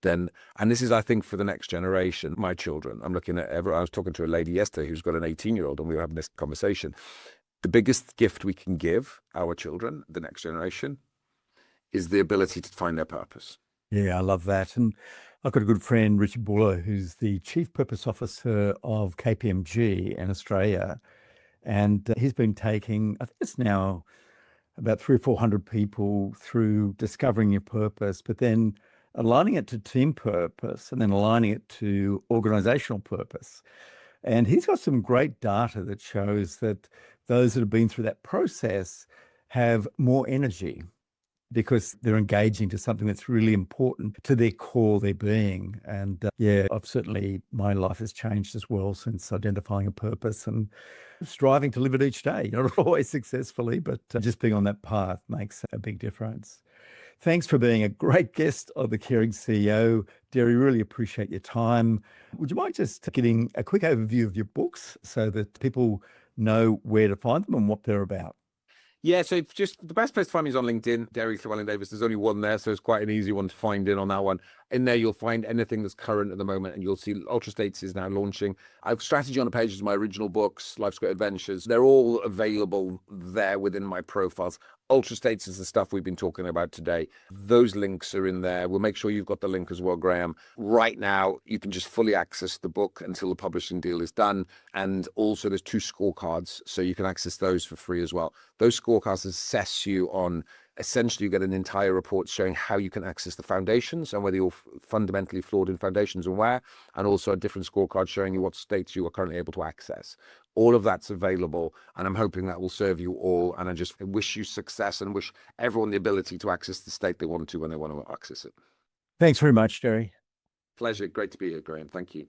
B: then, and this is, I think, for the next generation, my children, I was talking to a lady yesterday who's got an 18-year-old and we were having this conversation. The biggest gift we can give our children, the next generation, is the ability to find their purpose.
A: Yeah, I love that. And I've got a good friend, Richard Buller, who's the Chief Purpose Officer of KPMG in Australia. And he's been taking, I think it's now about 300 or 400 people through discovering your purpose, but then aligning it to team purpose and then aligning it to organizational purpose. And he's got some great data that shows that those that have been through that process have more energy because they're engaging to something that's really important to their core, their being. And my life has changed as well since identifying a purpose and striving to live it each day. Not always successfully, but just being on that path makes a big difference. Thanks for being a great guest of the Caring CEO. Deri, really appreciate your time. Would you mind just giving a quick overview of your books so that people know where to find them and what they're about?
B: Yeah, so just the best place to find me is on LinkedIn, Deri Llewellyn-Davies. There's only one there, so it's quite an easy one to find in on that one. In there, you'll find anything that's current at the moment, and you'll see Ultra States is now launching. I have strategy on the pages of my original books, Life's Great Adventures. They're all available there within my profiles. Ultra States is the stuff we've been talking about today. Those links are in there. We'll make sure you've got the link as well, Graham. Right now, you can just fully access the book until the publishing deal is done. And also there's 2 scorecards, so you can access those for free as well. Those scorecards assess you on, essentially you get an entire report showing how you can access the foundations and whether you're fundamentally flawed in foundations and where, and also a different scorecard showing you what states you are currently able to access. All of that's available, and I'm hoping that will serve you all. And I just wish you success and wish everyone the ability to access the state they want to when they want to access it.
A: Thanks very much, Deri.
B: Pleasure. Great to be here, Graham. Thank you.